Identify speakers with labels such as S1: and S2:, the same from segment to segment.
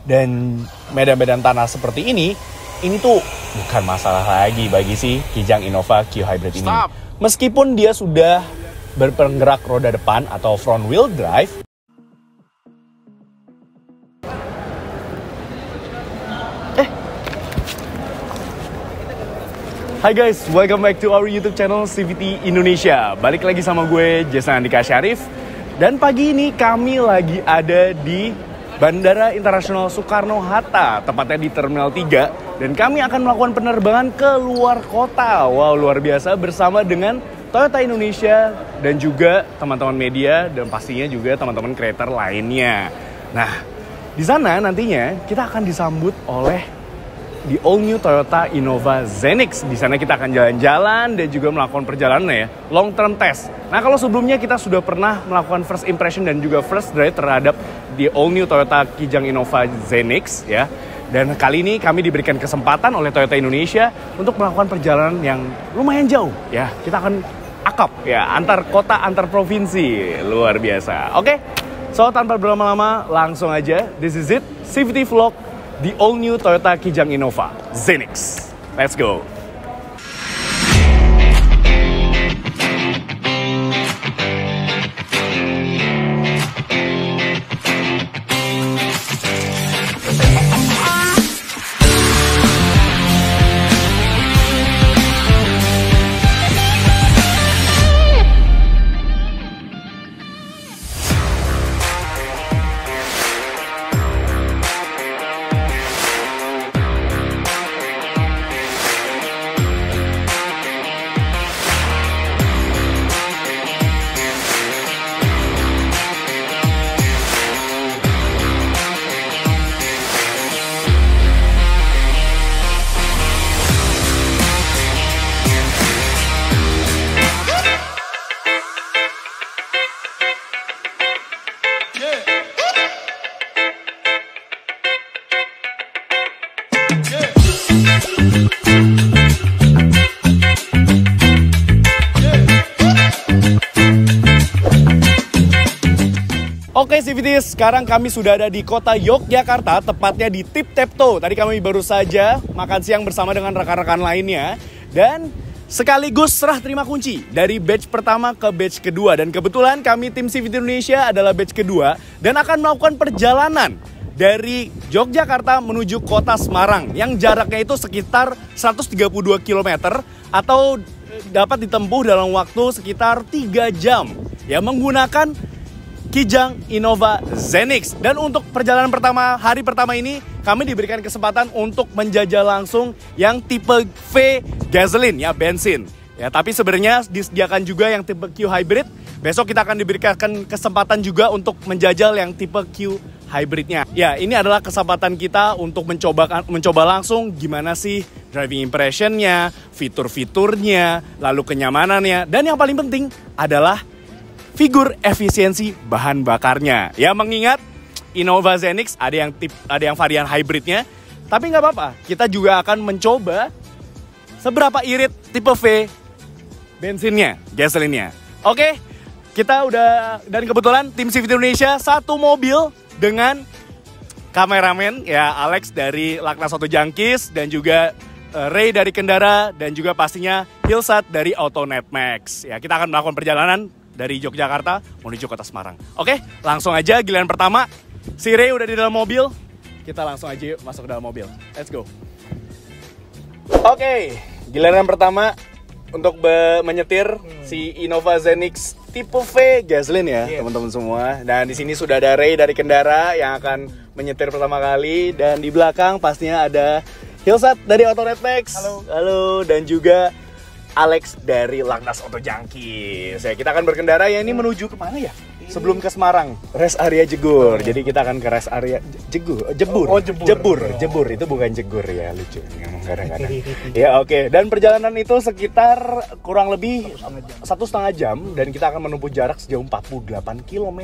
S1: Dan medan-medan tanah seperti ini tuh bukan masalah lagi bagi si Kijang Innova Q Hybrid ini. Meskipun dia sudah berpenggerak roda depan atau front wheel drive, Hai guys, welcome back to our YouTube channel CVT Indonesia. Balik lagi sama gue, Jason Andika Syarif. Dan pagi ini kami lagi ada di Bandara Internasional Soekarno-Hatta, tepatnya di Terminal 3. Dan kami akan melakukan penerbangan ke luar kota. Wow, luar biasa, bersama dengan Toyota Indonesia dan juga teman-teman media dan pastinya juga teman-teman creator lainnya. Nah, di sana nantinya kita akan disambut oleh di all new Toyota Innova Zenix. Di sana kita akan jalan-jalan dan juga melakukan perjalanan ya, long term test. Nah, kalau sebelumnya kita sudah pernah melakukan first impression dan juga first drive terhadap di all new Toyota Kijang Innova Zenix ya. Dan kali ini kami diberikan kesempatan oleh Toyota Indonesia untuk melakukan perjalanan yang lumayan jauh ya. Kita akan akap ya, antar kota, antar provinsi. Luar biasa. Oke. So, tanpa berlama-lama langsung aja. This is it. CVT Vlog. The all-new Toyota Kijang Innova Zenix. Let's go! Oke CVTs, sekarang kami sudah ada di kota Yogyakarta, tepatnya di Tip Tepto. Tadi kami baru saja makan siang bersama dengan rekan-rekan lainnya. Dan sekaligus serah terima kunci dari batch pertama ke batch kedua. Dan kebetulan kami tim CVT Indonesia adalah batch kedua dan akan melakukan perjalanan dari Yogyakarta menuju kota Semarang yang jaraknya itu sekitar 132 km atau dapat ditempuh dalam waktu sekitar 3 jam ya, menggunakan Kijang Innova Zenix. Dan untuk perjalanan pertama, hari pertama ini kami diberikan kesempatan untuk menjajal langsung yang tipe V gasoline ya, bensin ya. Tapi sebenarnya disediakan juga yang tipe Q Hybrid. Besok kita akan diberikan kesempatan juga untuk menjajal yang tipe Q hybridnya. Ya, ini adalah kesempatan kita untuk mencoba langsung gimana sih driving impressionnya, fitur-fiturnya, lalu kenyamanannya, dan yang paling penting adalah figur efisiensi bahan bakarnya. Ya, mengingat Innova Zenix ada yang varian hybridnya, tapi nggak apa-apa. Kita juga akan mencoba seberapa irit tipe V bensinnya, gasolinnya. Oke, kita udah, dan kebetulan tim CVT Indonesia satu mobil dengan kameramen ya, Alex dari Laknas Auto Jangkis dan juga Ray dari Kendara dan juga pastinya Hilsat dari Autonet Max. Ya, kita akan melakukan perjalanan dari Yogyakarta menuju kota Semarang. Oke, langsung aja giliran pertama. Si Ray udah di dalam mobil. Kita langsung aja masuk ke dalam mobil. Let's go. Oke, giliran pertama untuk menyetir si Innova Zenix tipe V gasoline ya, teman-teman semua. Dan di sini sudah ada Ray dari Kendara yang akan menyetir pertama kali, dan di belakang pastinya ada Hilsat dari Autonet Max.
S2: Halo.
S1: Halo, dan juga Alex dari Laknas Auto Jangkis. Ya, kita akan berkendara ya, ini menuju kemana ya? Sebelum ke Semarang, rest area Jegur. Jadi kita akan ke rest area Jebur. Jebur itu bukan Jegur ya, lucu ngomong kadang-kadang. Ya oke. Dan perjalanan itu sekitar kurang lebih 1,5 jam dan kita akan menempuh jarak sejauh 48 km.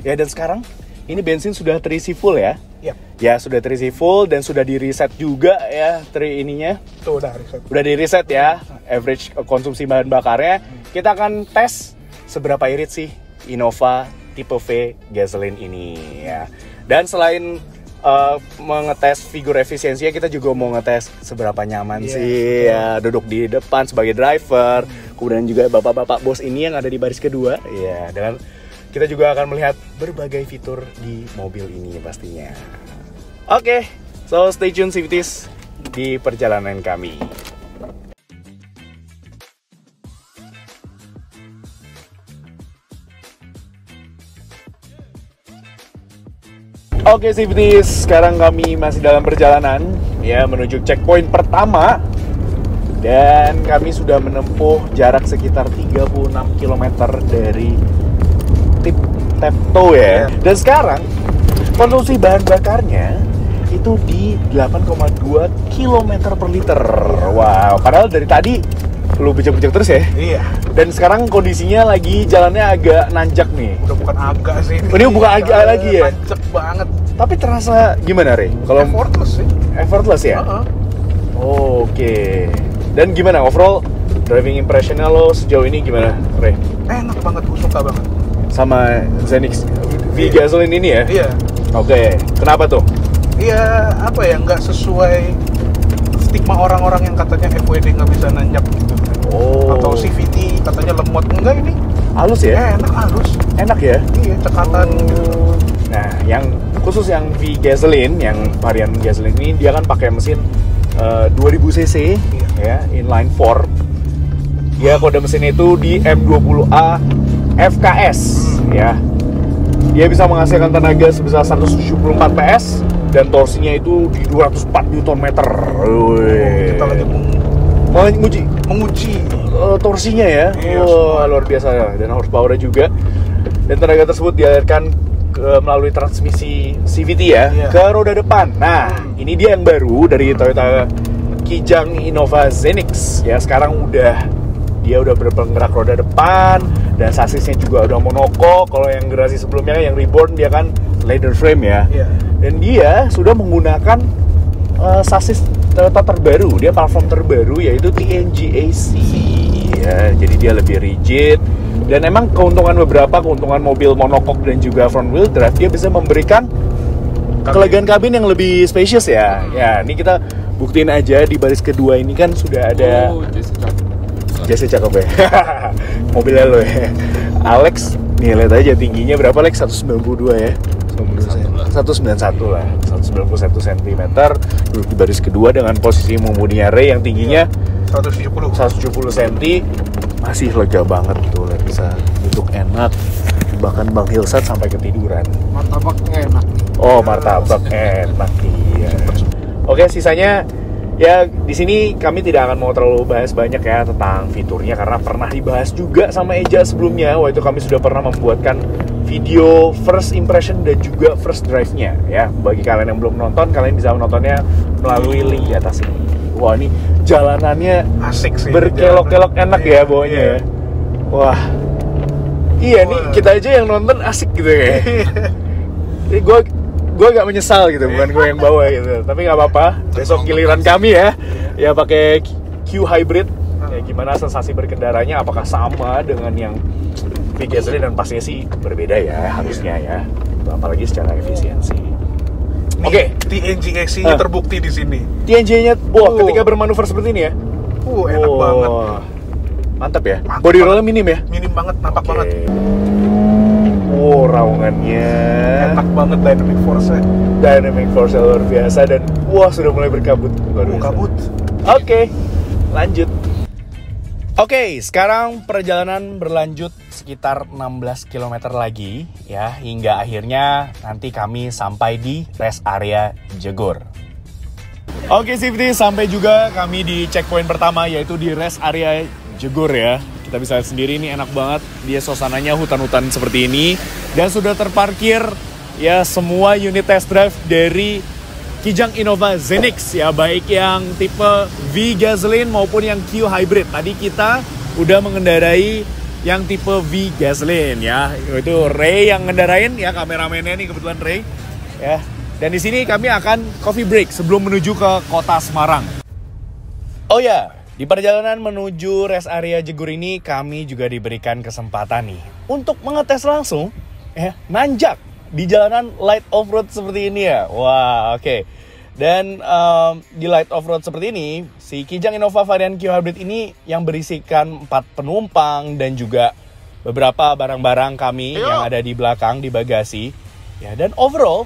S1: Ya, dan sekarang ini bensin sudah terisi full ya?
S2: Iya.
S1: Ya, sudah terisi full dan sudah di reset juga ya ininya.
S2: Tuh udah reset.
S1: Udah di reset ya, average konsumsi bahan bakarnya. Kita akan tes seberapa irit sih Innova tipe V gasoline ini ya. Dan selain mengetes figur efisiensinya, kita juga mau ngetes seberapa nyaman sih ya duduk di depan sebagai driver. Kemudian juga bapak-bapak bos ini yang ada di baris kedua ya, dan kita juga akan melihat berbagai fitur di mobil ini pastinya. Oke, so stay tune CVTs di perjalanan kami. Oke CVTs, sekarang kami masih dalam perjalanan ya menuju checkpoint pertama. Dan kami sudah menempuh jarak sekitar 36 km dari Tip Tepto ya. Dan sekarang konsumsi bahan bakarnya itu di 8,2 km per liter. Wow, padahal dari tadi lu becek-becek terus ya?
S2: Iya.
S1: Dan sekarang kondisinya lagi jalannya agak nanjak nih.
S2: Udah bukan agak sih.
S1: Ini bukan agak lagi ya?
S2: Nanjak banget.
S1: Tapi terasa gimana, Re? Kalau
S2: effortless sih.
S1: Effortless ya? Oke. Dan gimana overall driving impressionnya lo sejauh ini gimana, Re?
S2: Enak banget, gue suka banget.
S1: Sama Zenix V gasoline ini ya?
S2: Iya.
S1: Oke. Kenapa tuh?
S2: Iya, apa ya, nggak sesuai stigma orang-orang yang katanya FWD nggak bisa nanjak gitu. Atau CVT katanya lemot. Enggak, ini
S1: halus ya?
S2: Enak, halus.
S1: Enak ya?
S2: Iya, cekatan gitu.
S1: Nah, yang khusus yang V gasoline, yang varian gasoline ini dia kan pakai mesin 2000 cc ya, inline 4. Dia kode mesinnya itu di M20A FKS ya. Dia bisa menghasilkan tenaga sebesar 174 PS dan torsinya itu di 204 Nm.
S2: Kita lagi menguji
S1: torsinya ya. Luar biasa, dan horsepower juga. Dan tenaga tersebut dialirkan melalui transmisi CVT ya, ke roda depan. Nah, ini dia yang baru dari Toyota Kijang Innova Zenix ya. Sekarang dia udah berpenggerak roda depan dan sasisnya juga udah monokok. Kalau yang generasi sebelumnya yang Reborn dia kan leather frame ya. Dan dia sudah menggunakan sasis Toyota terbaru, dia platform terbaru yaitu TNGA-C ya. Jadi dia lebih rigid. Dan emang beberapa keuntungan mobil monokok dan juga front wheel drive, dia bisa memberikan kelegaan kabin yang lebih spacious ya. Ya, ini kita buktiin aja di baris kedua ini kan sudah ada Jesse cakep ya. Mobilnya lo ya. Alex, nih lihat aja tingginya berapa Alex? 192 ya. 191 lah, 191 cm. Duduk di baris kedua dengan posisi mengemudinya Ray yang tingginya 170 cm. Masih lega banget tuh, bisa duduk enak. Bahkan Bang Hilsat sampai ketiduran.
S2: Martabak enak.
S1: Oh, martabak enak iya. Oke, sisanya ya di sini kami tidak akan mau terlalu bahas banyak ya tentang fiturnya karena pernah dibahas juga sama Eja sebelumnya. Waktu itu kami sudah pernah membuatkan video first impression dan juga first drive-nya ya. Bagi kalian yang belum nonton, kalian bisa menontonnya melalui link di atas ini. Wah, ini jalanannya
S2: asik sih,
S1: berkelok-kelok enak ya bawahnya ya. Wah, iya nih kita aja yang nonton asik gitu ya. Jadi gue agak menyesal gitu, bukan gue yang bawa gitu. Tapi nggak apa-apa, besok giliran kami ya. Ya pakai Q Hybrid. Ya gimana sensasi berkendaranya? Apakah sama dengan yang V gasoline? Dan pastinya sih berbeda ya, harusnya ya. Apalagi secara efisiensi. Oke,
S2: TNGA-nya terbukti di sini.
S1: TNGA-nya, ketika bermanuver seperti ini ya.
S2: Enak banget.
S1: Mantap ya. Body roll-nya minim ya?
S2: Minim banget, nampak banget.
S1: Raungannya
S2: enak banget, dynamic force-nya.
S1: Dynamic force luar biasa dan sudah mulai berkabut.
S2: Kabut.
S1: Oke, lanjut. Oke, sekarang perjalanan berlanjut sekitar 16 km lagi ya, hingga akhirnya nanti kami sampai di rest area Jegor. Oke, Sifty, sampai juga kami di checkpoint pertama yaitu di rest area Jegor ya. Kita bisa lihat sendiri, ini enak banget. Dia suasananya hutan-hutan seperti ini dan sudah terparkir ya semua unit test drive dari Kijang Innova Zenix ya, baik yang tipe V gasoline maupun yang Q hybrid. Tadi kita udah mengendarai yang tipe V gasoline ya. Itu Ray yang ngendarain ya, kameramennya nih kebetulan Ray ya. Dan di sini kami akan coffee break sebelum menuju ke kota Semarang. Oh ya, di perjalanan menuju rest area Jegor ini kami juga diberikan kesempatan nih untuk mengetes langsung ya nanjak di jalanan light off-road seperti ini ya. Wah, oke. Dan di light off-road seperti ini, si Kijang Innova varian Q Hybrid ini yang berisikan 4 penumpang dan juga beberapa barang-barang kami yang ada di belakang, di bagasi. Ya, dan overall,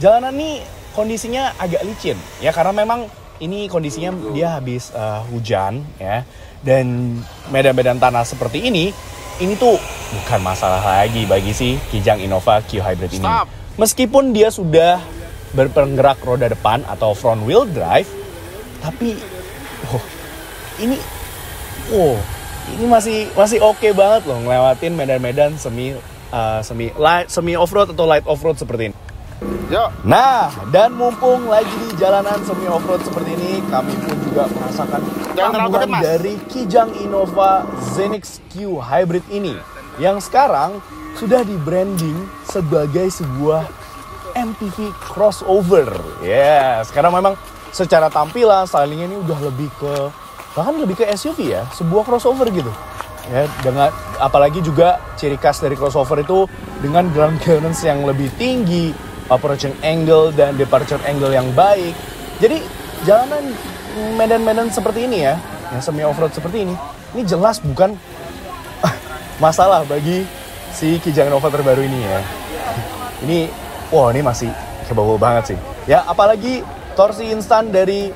S1: jalanan ini kondisinya agak licin. Ya, karena memang ini kondisinya dia habis hujan ya. Dan medan-medan tanah seperti ini tuh bukan masalah lagi bagi si Kijang Innova Q Hybrid ini. Meskipun dia sudah berpenggerak roda depan atau front wheel drive, tapi ini masih oke banget loh ngelewatin medan-medan semi off-road atau light off-road seperti ini. Nah, dan mumpung lagi di jalanan semi off-road seperti ini, kami pun juga merasakan kehadiran dari Kijang Innova Zenix Q Hybrid ini, yang sekarang sudah di-branding sebagai sebuah MPV crossover. Ya, sekarang memang secara tampilan, stylingnya ini udah bahkan lebih ke SUV ya, sebuah crossover gitu. Ya, dengan apalagi juga ciri khas dari crossover itu dengan ground clearance yang lebih tinggi, approaching angle dan departure angle yang baik. Jadi jalanan medan-medan seperti ini ya, yang semi off-road seperti ini jelas bukan masalah bagi si Kijang Innova terbaru ini ya. Ini masih kebau banget sih. Ya, apalagi torsi instan dari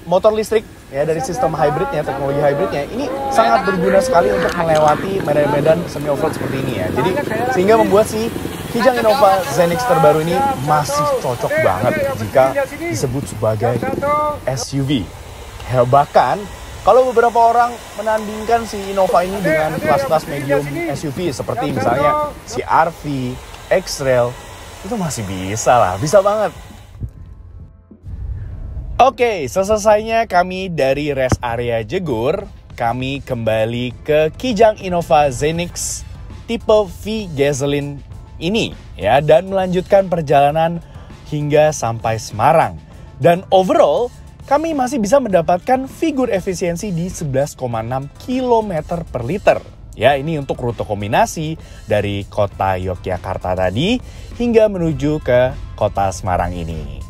S1: motor listrik ya, dari sistem hybridnya, teknologi hybridnya ini sangat berguna sekali untuk melewati medan-medan semi off-road seperti ini ya. Jadi sehingga membuat si Kijang Innova Zenix terbaru ini masih cocok banget jika disebut sebagai SUV. Ya, bahkan kalau beberapa orang menandingkan si Innova ini dengan kelas-kelas medium SUV seperti misalnya si RV, X-Trail, itu masih bisa banget. Oke, selesainya kami dari rest area Jegur, kami kembali ke Kijang Innova Zenix tipe V gasoline ini ya, dan melanjutkan perjalanan hingga sampai Semarang. Dan overall, kami masih bisa mendapatkan figur efisiensi di 11,6 km per liter. Ya, ini untuk rute kombinasi dari kota Yogyakarta tadi hingga menuju ke kota Semarang ini.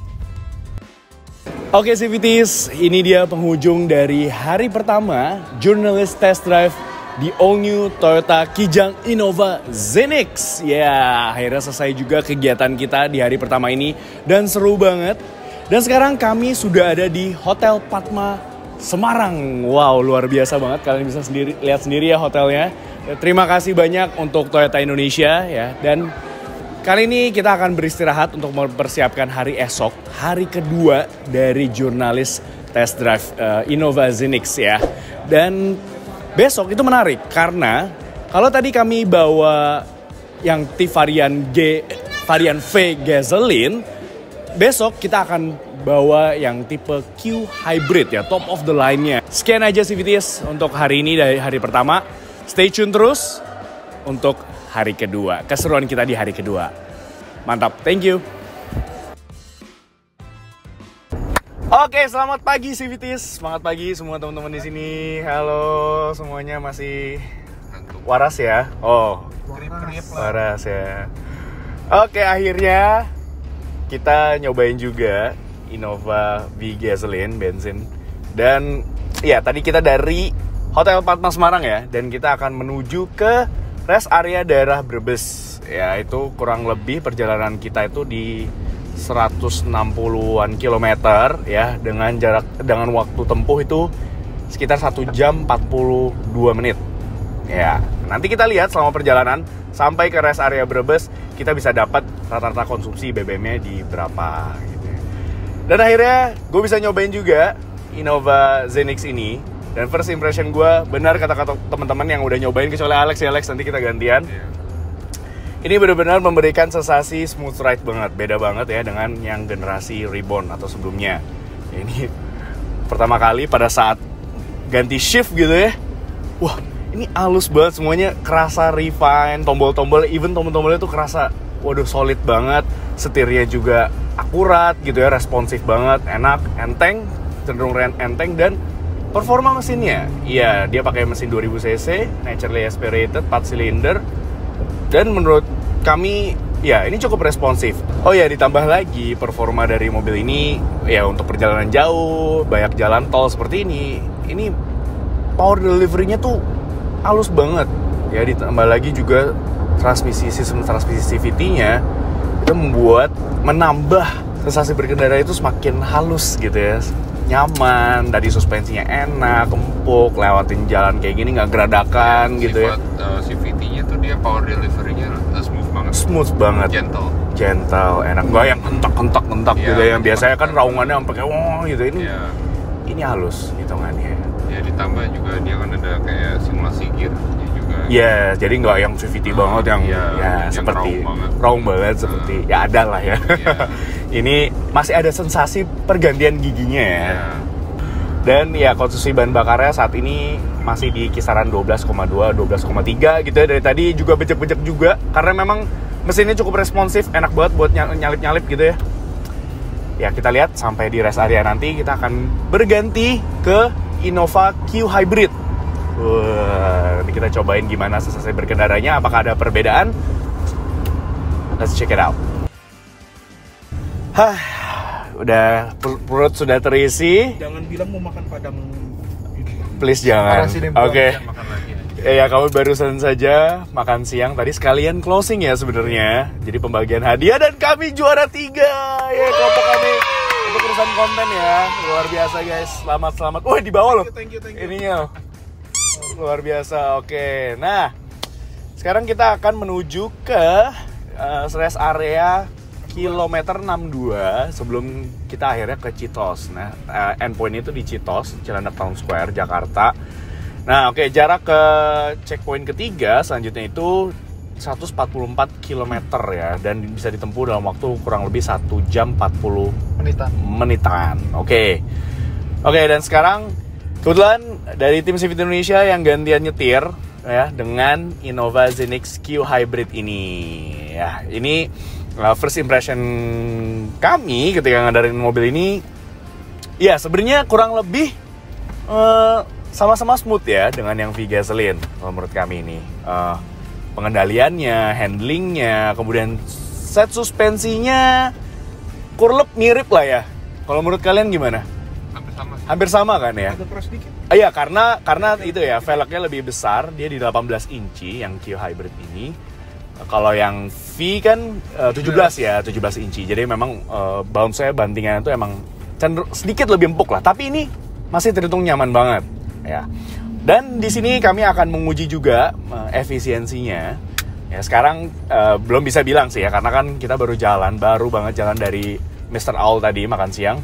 S1: Oke CVTs, ini dia penghujung dari hari pertama Jurnalis Test Drive di all new Toyota Kijang Innova Zenix. Ya, akhirnya selesai juga kegiatan kita di hari pertama ini dan seru banget. Dan sekarang kami sudah ada di Hotel Padma Semarang. Wow, luar biasa banget, kalian bisa lihat sendiri ya hotelnya. Terima kasih banyak untuk Toyota Indonesia ya. Dan kali ini kita akan beristirahat untuk mempersiapkan hari esok, hari kedua dari Jurnalis Test Drive Innova Zenix ya. Dan besok itu menarik karena kalau tadi kami bawa yang varian V gasoline, besok kita akan bawa yang tipe Q Hybrid ya, top of the line-nya. Sekian aja CVTs untuk hari ini dari hari pertama. Stay tune terus untuk hari kedua, keseruan kita di hari kedua. Mantap, thank you. Oke, selamat pagi CVTs. Semangat pagi semua teman-teman di sini. Halo, semuanya masih waras ya? Oh, waras ya. Oke, akhirnya kita nyobain juga Innova V gasoline bensin. Dan ya, tadi kita dari Hotel Padma Semarang ya, dan kita akan menuju ke rest area daerah Brebes. Ya, itu kurang lebih perjalanan kita itu di 160-an kilometer ya, dengan waktu tempuh itu sekitar 1 jam 42 menit. Ya, nanti kita lihat selama perjalanan sampai ke rest area Brebes kita bisa dapat rata-rata konsumsi BBM-nya di berapa gitu. Dan akhirnya gue bisa nyobain juga Innova Zenix ini. Dan first impression gue, benar kata-kata teman-teman yang udah nyobain, kecuali Alex ya, Alex nanti kita gantian. Ini benar-benar memberikan sensasi smooth ride banget, beda banget ya dengan yang generasi Reborn atau sebelumnya. Ini pertama kali pada saat ganti shift gitu ya. Wah, ini halus banget semuanya, kerasa refine, tombol-tombol, even tombol-tombolnya tuh kerasa, waduh solid banget. Setirnya juga akurat gitu ya, responsif banget, enak, enteng, cenderung enteng. Dan performa mesinnya, iya dia pakai mesin 2000 cc, naturally aspirated, 4 silinder. Dan menurut kami Ya, ini cukup responsif. Oh ya, ditambah lagi performa dari mobil ini ya untuk perjalanan jauh, banyak jalan tol seperti ini power delivery-nya tuh halus banget. Ya, ditambah lagi juga sistem transmisi CVT-nya itu menambah sensasi berkendara itu semakin halus gitu ya. Nyaman, dari suspensinya enak, empuk, lewatin jalan kayak gini nggak geradakan gitu ya.
S3: CVT-nya tuh dia power delivery-nya smooth banget.
S1: Smooth banget. Gentle, enak. Nggak yang kentak gitu ya. Yang biasanya kan raungannya sampai kayak wah gitu. Ini halus hitungannya.
S3: Ya, ditambah juga dia kan ada kayak simulasi gear juga.
S1: Ya, jadi nggak yang CVT banget yang seperti raung banget seperti ya ada lah ya. Ini masih ada sensasi pergantian giginya ya. Dan ya konsumsi bahan bakarnya saat ini masih di kisaran 12,2, 12,3 gitu ya. Dari tadi juga bejek-bejek juga karena memang mesinnya cukup responsif, enak banget buat nyalip-nyalip gitu ya. Ya, kita lihat sampai di rest area nanti kita akan berganti ke Innova Q Hybrid. Wah, ini kita cobain gimana sensasi berkendaranya, apakah ada perbedaan? Let's check it out. Udah perut sudah terisi.
S2: Jangan bilang mau makan padang.
S1: Please jangan. Oke. Ya, kamu barusan saja makan siang tadi sekalian closing ya sebenarnya. Jadi pembagian hadiah dan kami juara 3. Ya, kelompok kami untuk urusan konten ya. Luar biasa guys. Selamat. Wah, di bawah loh.
S2: Thank you.
S1: Ininya. Luar biasa. Oke. Nah, sekarang kita akan menuju ke rest area kilometer 62 sebelum kita akhirnya ke Citos. Nah, endpoint itu di Citos, Cilandak Town Square, Jakarta. Nah, oke, jarak ke checkpoint ketiga selanjutnya itu 144 km ya, dan bisa ditempuh dalam waktu kurang lebih 1 jam 40 menitan. Oke, dan sekarang kebetulan dari tim CVT Indonesia yang gantian nyetir ya dengan Innova Zenix Q Hybrid ini. Ya, ini first impression kami ketika ngadarin mobil ini, ya sebenarnya kurang lebih sama-sama smooth ya dengan yang V-Gasoline kalau menurut kami ini. Pengendaliannya, handlingnya, kemudian set suspensinya kurlep mirip lah ya. Kalau menurut kalian gimana? Hampir sama kan ya?
S2: Ada cross dikit.
S1: Iya, karena itu ya, velgnya lebih besar, dia di 18 inci yang Q Hybrid ini. Kalau yang V kan 17 inci. Jadi memang bounce-nya, bantingannya itu emang cenderung sedikit lebih empuk lah. Tapi ini masih terhitung nyaman banget ya. Dan di sini kami akan menguji juga efisiensinya. Ya, sekarang belum bisa bilang sih ya, karena kan kita baru banget jalan dari Mr. Owl tadi makan siang.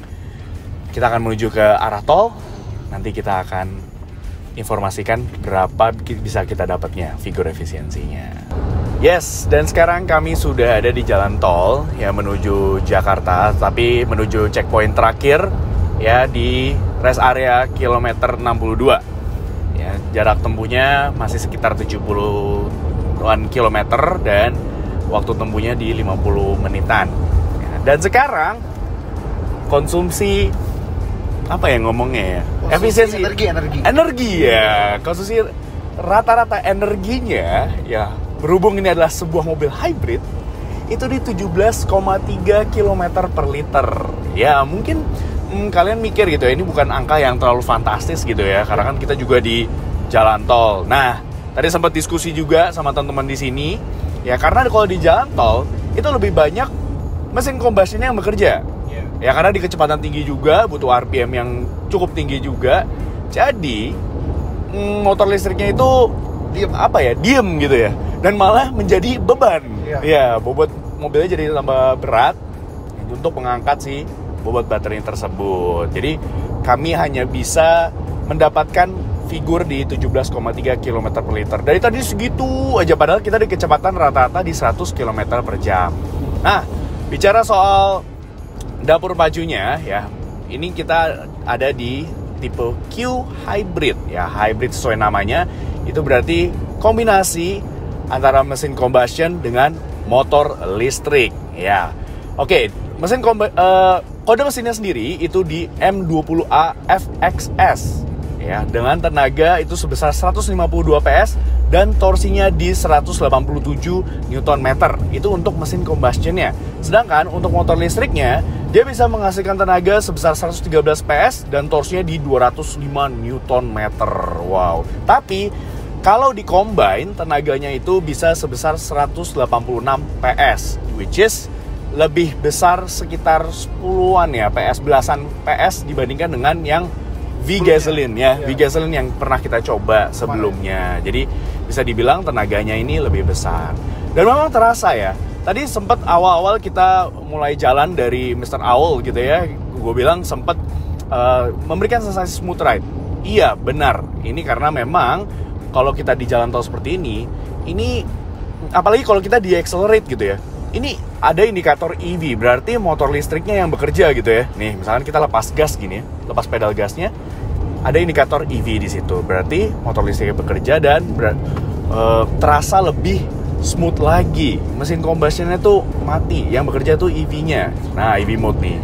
S1: Kita akan menuju ke arah tol. Nanti kita akan informasikan berapa bisa kita dapatnya figur efisiensinya. Yes, dan sekarang kami sudah ada di jalan tol ya menuju Jakarta, tapi menuju checkpoint terakhir ya di rest area kilometer 62. Ya, jarak tempuhnya masih sekitar 70-an kilometer dan waktu tempuhnya di 50 menitan. Ya, dan sekarang konsumsi apa ya ngomongnya ya? Efisiensi energi ya. Konsumsi rata-rata energinya ya, berhubung ini adalah sebuah mobil hybrid, itu di 17,3 km per liter. Ya mungkin kalian mikir gitu ya, ini bukan angka yang terlalu fantastis gitu ya, karena kan kita juga di jalan tol. Nah, tadi sempat diskusi juga sama teman-teman di sini, ya karena kalau di jalan tol itu lebih banyak mesin combustion-nya yang bekerja. Ya karena di kecepatan tinggi juga, butuh RPM yang cukup tinggi juga. Jadi motor listriknya itu diem gitu ya, dan malah menjadi beban. Ya, bobot mobilnya jadi tambah berat untuk mengangkat si bobot baterai tersebut. Jadi kami hanya bisa mendapatkan figur di 17,3 km per liter. Dari tadi segitu aja, padahal kita di kecepatan rata-rata di 100 km per jam. Nah, bicara soal dapur pajunya ya, ini kita ada di tipe Q Hybrid ya. Hybrid sesuai namanya, itu berarti kombinasi antara mesin combustion dengan motor listrik ya. Oke, kode mesinnya sendiri itu di M20A FXS ya, dengan tenaga itu sebesar 152 PS dan torsinya di 187 Nm. Itu untuk mesin combustionnya. Sedangkan untuk motor listriknya, dia bisa menghasilkan tenaga sebesar 113 PS dan torsinya di 205 Nm. Wow. Tapi kalau di combine, tenaganya itu bisa sebesar 186 PS, which is lebih besar sekitar 10-an ya, PS, belasan PS dibandingkan dengan yang V-gasoline ya, V-gasoline yang pernah kita coba sebelumnya. Jadi bisa dibilang tenaganya ini lebih besar. Dan memang terasa ya, tadi sempat awal-awal kita mulai jalan dari Mr. Owl gitu ya, gue bilang sempat memberikan sensasi smooth ride. Iya, benar. Ini karena memang kalau kita di jalan tol seperti ini apalagi kalau kita di accelerate gitu ya, ini ada indikator EV, berarti motor listriknya yang bekerja gitu ya. Nih, misalkan kita lepas gas gini ya, lepas pedal gasnya, ada indikator EV di situ, berarti motor listriknya bekerja dan terasa lebih smooth lagi. Mesin combustionnya tuh mati, yang bekerja tuh EV-nya. Nah, EV mode nih.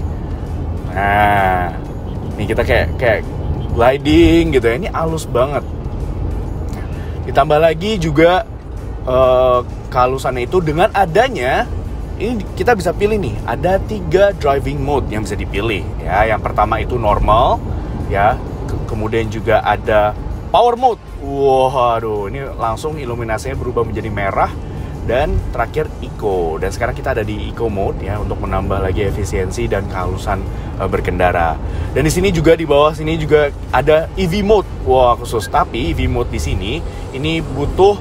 S1: Nah, nih kita kayak gliding gitu ya, ini halus banget. Ditambah lagi juga kehalusannya itu dengan adanya, ini kita bisa pilih nih, ada 3 driving mode yang bisa dipilih ya. Yang pertama itu normal ya, kemudian juga ada power mode. Waduh, ini langsung iluminasinya berubah menjadi merah. Dan terakhir eco. Dan sekarang kita ada di eco mode ya, untuk menambah lagi efisiensi dan kehalusan berkendara. Dan di sini juga, di bawah sini juga ada EV mode. Wah, khusus. Tapi EV mode di sini ini butuh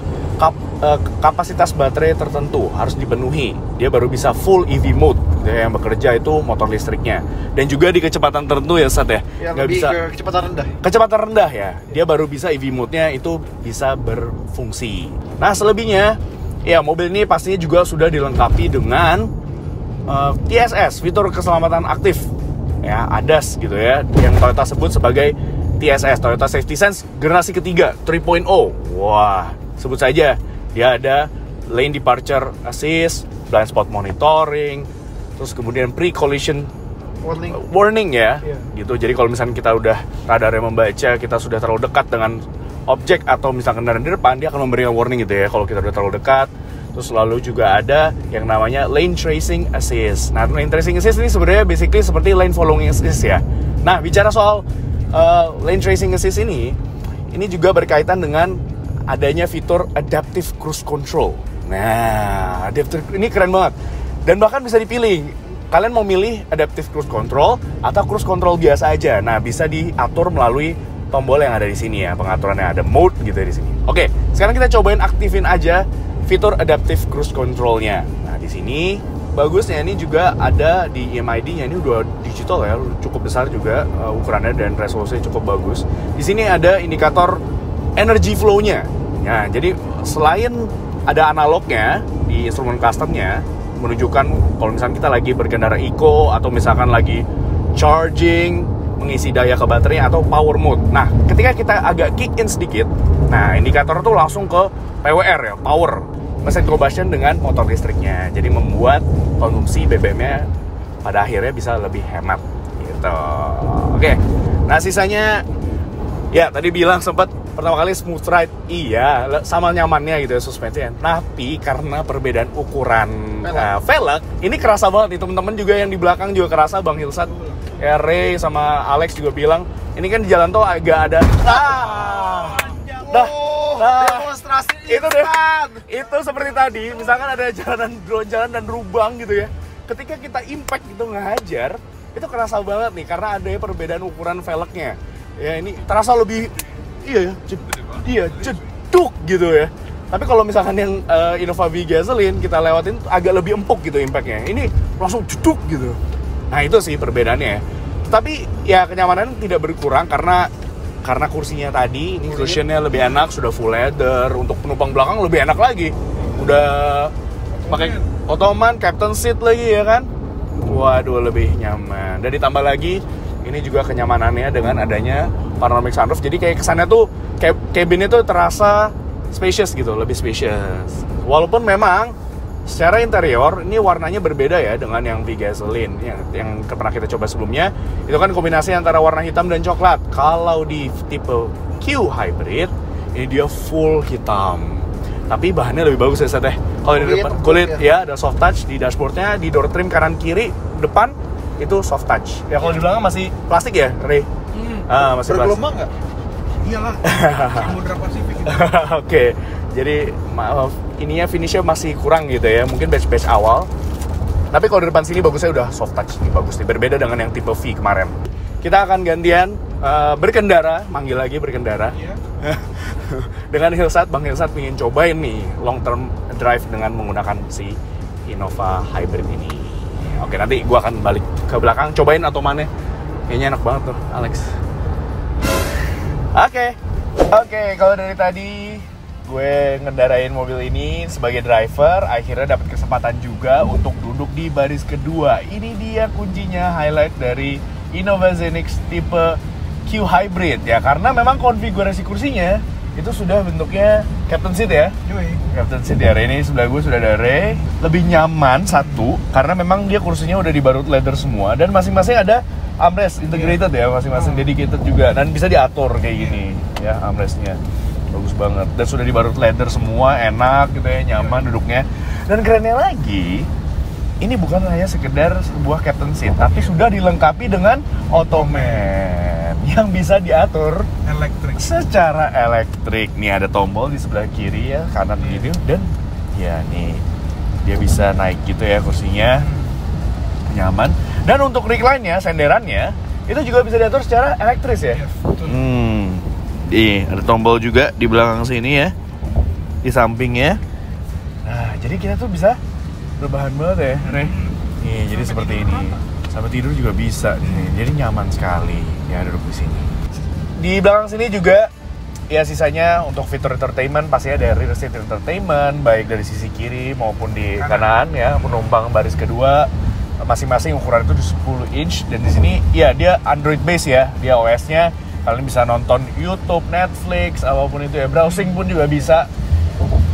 S1: kapasitas baterai tertentu, harus dipenuhi. Dia baru bisa full EV mode ya, yang bekerja itu motor listriknya. Dan juga di kecepatan tertentu ya, Sat ya.
S2: Nggak bisa ke kecepatan rendah.
S1: Kecepatan rendah ya. Dia baru bisa EV mode-nya itu bisa berfungsi. Nah, selebihnya ya, mobil ini pastinya juga sudah dilengkapi dengan TSS, fitur keselamatan aktif ya, ADAS gitu ya, yang Toyota sebut sebagai TSS, Toyota Safety Sense generasi ketiga 3.0. Wah, sebut saja dia ada lane departure assist, blind spot monitoring, terus kemudian pre-collision warning ya, gitu. Jadi kalau misalnya kita udah radarnya membaca kita sudah terlalu dekat dengan objek atau misalkan kendaraan di depan, dia akan memberikan warning gitu ya kalau kita udah terlalu dekat. Terus lalu juga ada yang namanya lane tracing assist. Nah, lane tracing assist ini sebenarnya basically seperti lane following assist ya. Nah, bicara soal lane tracing assist ini juga berkaitan dengan adanya fitur adaptive cruise control. Nah, adaptive ini keren banget. Dan bahkan bisa dipilih, kalian mau milih adaptive cruise control atau cruise control biasa aja. Nah, bisa diatur melalui tombol yang ada di sini ya, pengaturannya ada mode gitu di sini. Oke, sekarang kita cobain aktifin aja fitur adaptive cruise control-nya. Nah, di sini bagusnya ini juga ada di EMID-nya, ini udah digital ya, cukup besar juga ukurannya dan resolusinya cukup bagus. Di sini ada indikator energy flow-nya. Nah, jadi selain ada analognya di instrumen custom-nya menunjukkan kalau misalkan kita lagi berkendara eco atau misalkan lagi charging, mengisi daya ke baterai atau power mode. Nah, ketika kita agak kick in sedikit, nah indikator tuh langsung ke PWR ya, power, mesin combustion dengan motor listriknya. Jadi membuat konsumsi BBM-nya pada akhirnya bisa lebih hemat gitu. Oke. Nah, sisanya ya tadi bilang sempat pertama kali smooth ride, iya sama nyamannya gitu ya suspensinya. Tapi karena perbedaan ukuran velg, ini kerasa banget nih teman-teman juga yang di belakang juga kerasa. Bang Hilsat, Ray sama Alex juga bilang ini kan di jalan tol agak ada
S2: demonstrasi
S1: itu deh. Itu seperti tadi, misalkan ada jalan dan lubang gitu ya. Ketika kita impact gitu ngehajar, itu kerasa banget nih karena ada perbedaan ukuran velgnya. Ya ini terasa lebih ceduk gitu ya. Tapi kalau misalkan yang Innova V-gasoline kita lewatin agak lebih empuk gitu impactnya. Ini langsung ceduk gitu. Nah, itu sih perbedaannya. Tapi ya kenyamanan tidak berkurang karena kursinya tadi ini cushionnya lebih enak, sudah full leather. Untuk penumpang belakang lebih enak lagi, udah pakai ottoman captain seat lagi ya kan. Waduh, lebih nyaman. Dan ditambah lagi ini juga kenyamanannya dengan adanya panoramic sunroof. Jadi kayak kesannya tuh cabinnya tuh terasa spacious gitu, lebih spacious. Walaupun memang secara interior ini warnanya berbeda ya dengan yang V-Gasoline yang pernah kita coba sebelumnya. Itu kan kombinasi antara warna hitam dan coklat. Kalau di tipe Q Hybrid ini dia full hitam. Tapi bahannya lebih bagus ya Seth. Kalau di depan kulit ya ada soft touch di dashboardnya, di door trim kanan kiri depan itu soft touch. Ya kalau di belakang masih plastik ya, Ray. Masih
S2: bergelombang nggak? Iyalah. Samudra Pasifik.
S1: Oke. Jadi ininya finishnya masih kurang gitu ya, mungkin batch awal. Tapi kalau di depan sini bagusnya udah soft touch nih, bagus nih, berbeda dengan yang tipe V kemarin. Kita akan gantian berkendara, manggil lagi berkendara. Dengan Hilsat, Bang Hilsat ingin cobain nih long term drive dengan menggunakan si Innova Hybrid ini. Oke, nanti gua akan balik ke belakang cobain Ottoman-nya. Kayaknya enak banget tuh, Alex. Oke, kalau dari tadi gue ngendarain mobil ini sebagai driver, akhirnya dapat kesempatan juga untuk duduk di baris kedua. Ini dia kuncinya, highlight dari Innova Zenix tipe Q Hybrid ya, karena memang konfigurasi kursinya itu sudah bentuknya captain seat ya. Captain seat ya, ini sebelah gue sudah ada Ray. Lebih nyaman satu, karena memang dia kursinya udah dibarut leather semua dan masing-masing ada armrest integrated ya, masing-masing dedicated juga dan bisa diatur kayak gini ya armrestnya. Bagus banget dan sudah dibarut leather semua, enak gitu ya, nyaman duduknya. Dan kerennya lagi, ini bukan hanya sekedar sebuah captain seat, tapi sudah dilengkapi dengan Ottoman yang bisa diatur secara elektrik. Nih ada tombol di sebelah kiri ya, kanan gitu, dan ya nih dia bisa naik gitu ya kursinya, nyaman. Dan untuk recline-nya, senderannya itu juga bisa diatur secara elektris ya. Ada tombol juga di belakang sini ya, di sampingnya. Nah, jadi kita tuh bisa berbahan banget ya, Ray. Nih, jadi seperti ini. Sampai tidur juga bisa nih. Jadi nyaman sekali ya duduk di sini. Di belakang sini juga ya sisanya untuk fitur entertainment pasti ada rear seat entertainment baik dari sisi kiri maupun di kanan ya. Penumpang baris kedua masing-masing ukuran itu di 10 inch dan di sini ya dia Android base ya. Dia OS-nya kalian bisa nonton YouTube, Netflix, apapun itu ya, browsing pun juga bisa.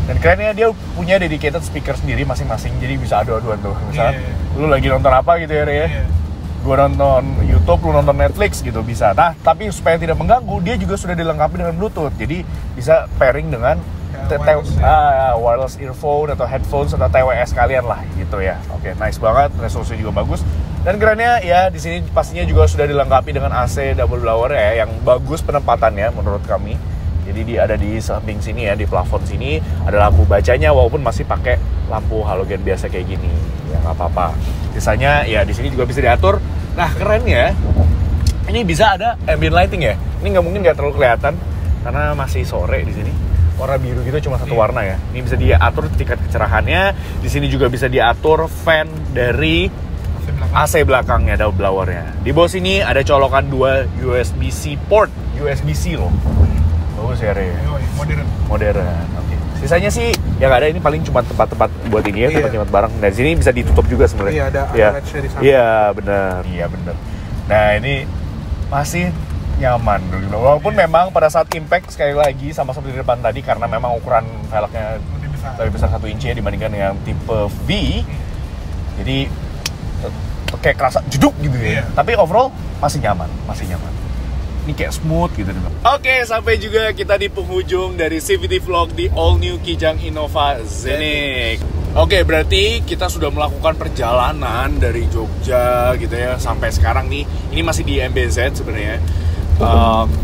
S1: Dan kerennya dia punya dedicated speaker sendiri masing-masing, jadi bisa adu-aduan tuh. Misalnya lu lagi nonton apa gitu ya, Ray ya. Gua nonton YouTube, lu nonton Netflix gitu bisa. Nah, tapi supaya tidak mengganggu, dia juga sudah dilengkapi dengan Bluetooth. Jadi bisa pairing dengan wireless earphone atau headphones atau TWS kalian lah gitu ya. Oke, nice banget, resolusi juga bagus. Dan kerennya ya di sini pastinya juga sudah dilengkapi dengan AC double blower ya, yang bagus penempatannya menurut kami. Jadi dia ada di samping sini ya, di plafon sini ada lampu bacanya walaupun masih pakai lampu halogen biasa kayak gini. Ya nggak apa-apa. Sisanya ya di sini juga bisa diatur. Nah kerennya ini bisa ada ambient lighting ya. Ini nggak terlalu kelihatan karena masih sore di sini. Warna biru gitu cuma satu warna ya. Ini bisa diatur tingkat kecerahannya. Di sini juga bisa diatur fan dari AC belakangnya, double blowernya. Di bawah sini ada colokan 2 USB-C port, USB-C loh. Bagus ya, Ray. Modern. Oke. Sisanya sih ya nggak ada, ini paling cuma tempat-tempat buat ini ya, tempat-tempat barang. Dan di sini bisa ditutup juga sebenarnya.
S2: Iya, ada latch di sana.
S1: Iya, benar. Nah, ini masih nyaman dulu. Walaupun memang pada saat impact sekali lagi sama seperti di depan tadi karena memang ukuran velgnya lebih besar 1 inci ya dibandingkan dengan tipe V. Jadi kayak kerasa jeduk gitu ya. Tapi overall masih nyaman. Ini kayak smooth gitu. Oke, sampai juga kita di penghujung dari CVT Vlog di all new Kijang Innova Zenix. Oke, berarti kita sudah melakukan perjalanan dari Jogja gitu ya sampai sekarang nih. Ini masih di MBZ sebenarnya.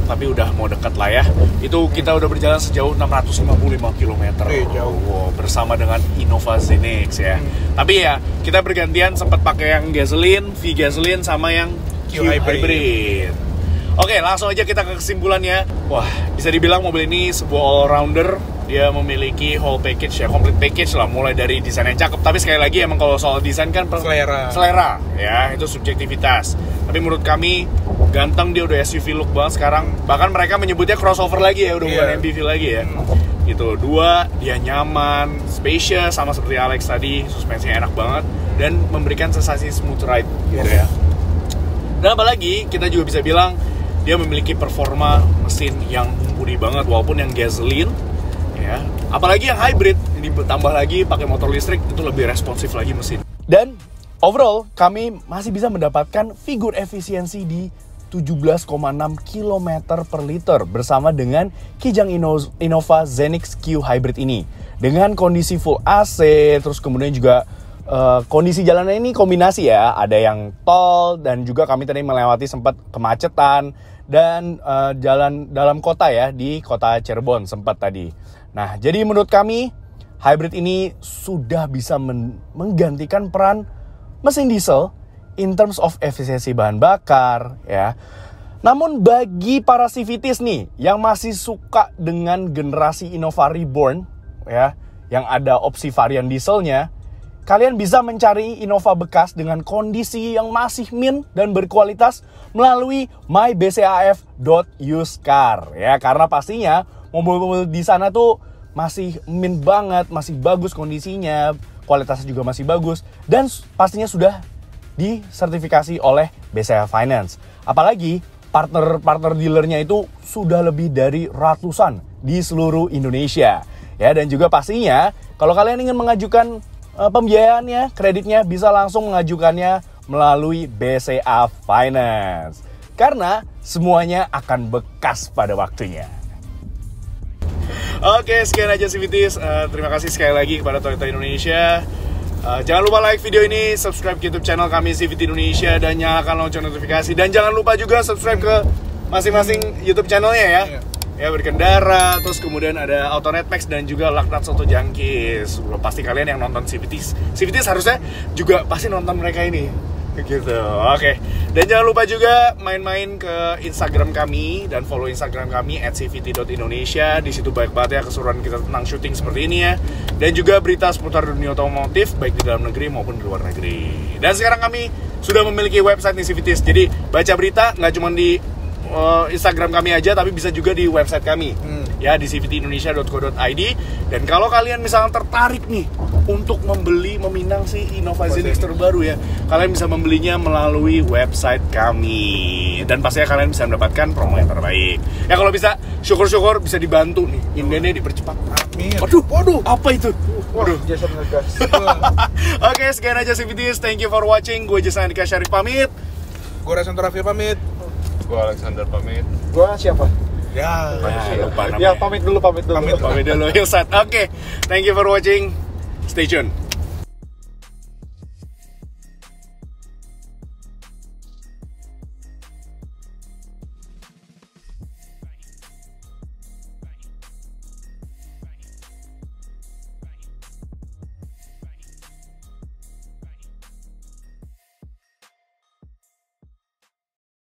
S1: Tapi udah mau dekat lah ya. Itu kita udah berjalan sejauh 655 km bersama dengan Innova Zenix ya. Tapi ya kita bergantian sempat pakai yang gasoline, V-Gasoline sama yang Q Hybrid. Oke, langsung aja kita ke kesimpulannya. Wah, bisa dibilang mobil ini sebuah all-rounder. Dia memiliki whole package ya, complete package lah. Mulai dari desain yang cakep, tapi sekali lagi emang kalau soal desain kan selera ya, itu subjektivitas. Tapi menurut kami ganteng, dia udah SUV look banget sekarang. Bahkan mereka menyebutnya crossover lagi ya, udah bukan MPV lagi ya. Gitu. 2, dia nyaman, spacious sama seperti Alex tadi, suspensinya enak banget dan memberikan sensasi smooth ride gitu ya. Dan apalagi kita juga bisa bilang dia memiliki performa mesin yang mumpuni banget walaupun yang gasoline ya. Apalagi yang hybrid Ini tambah lagi pakai motor listrik itu lebih responsif lagi mesin. Dan overall kami masih bisa mendapatkan figur efisiensi di 17,6 km per liter bersama dengan Kijang Innova Zenix Q Hybrid ini. Dengan kondisi full AC, terus kemudian juga kondisi jalannya ini kombinasi ya. Ada yang tol dan juga kami tadi melewati sempat kemacetan dan jalan dalam kota ya, di kota Cirebon sempat tadi. Nah, jadi menurut kami hybrid ini sudah bisa menggantikan peran mesin diesel in terms of efisiensi bahan bakar ya. Namun bagi para CVTs nih yang masih suka dengan generasi Innova Reborn ya, yang ada opsi varian dieselnya, kalian bisa mencari Innova bekas dengan kondisi yang masih min dan berkualitas melalui mybcaf.usecar ya, karena pastinya mobil-mobil di sana tuh masih min banget, masih bagus kondisinya, kualitasnya juga masih bagus dan pastinya sudah disertifikasi oleh BCA Finance. Apalagi partner dealernya itu sudah lebih dari ratusan di seluruh Indonesia ya, dan juga pastinya kalau kalian ingin mengajukan pembiayaannya, kreditnya bisa langsung mengajukannya melalui BCA Finance karena semuanya akan bekas pada waktunya. Oke, sekian aja CVTs. Terima kasih sekali lagi kepada Toyota Indonesia. Jangan lupa like video ini, subscribe ke YouTube channel kami CVT Indonesia dan nyalakan lonceng notifikasi. Dan jangan lupa juga subscribe ke masing-masing YouTube channelnya ya. Ya, berkendara, terus kemudian ada Autonet Max dan juga Laknat Soto Jangkis. Pasti kalian yang nonton CVTs harusnya juga pasti nonton mereka ini. Gitu. Oke. Dan jangan lupa juga main-main ke Instagram kami dan follow Instagram kami @cvt.indonesia. Di situ banyak banget ya keseruan kita tentang syuting seperti ini ya. Dan juga berita seputar dunia otomotif baik di dalam negeri maupun di luar negeri. Dan sekarang kami sudah memiliki website nih CVTs. Jadi baca berita nggak cuma di Instagram kami aja, tapi bisa juga di website kami ya, di cvtindonesia.co.id. Dan kalau kalian misalnya tertarik nih untuk meminang si Innova Zenix terbaru ya, kalian bisa membelinya melalui website kami dan pastinya kalian bisa mendapatkan promo yang terbaik ya. Kalau bisa, syukur-syukur bisa dibantu nih, indennya dipercepat. Amin. Waduh, apa itu? Waduh,
S2: Jason ngegas.
S1: Oke, sekian aja CVTs. Thank you for watching. Gue Jason Andika Syarif pamit.
S2: Gue Resanto Raffi pamit.
S3: Gue Alexander pamit.
S2: Gue siapa?
S1: Ya, lupa namanya.
S2: Ya, pamit dulu.
S1: Pamit dulu. Oke, thank you for watching. Stay tuned.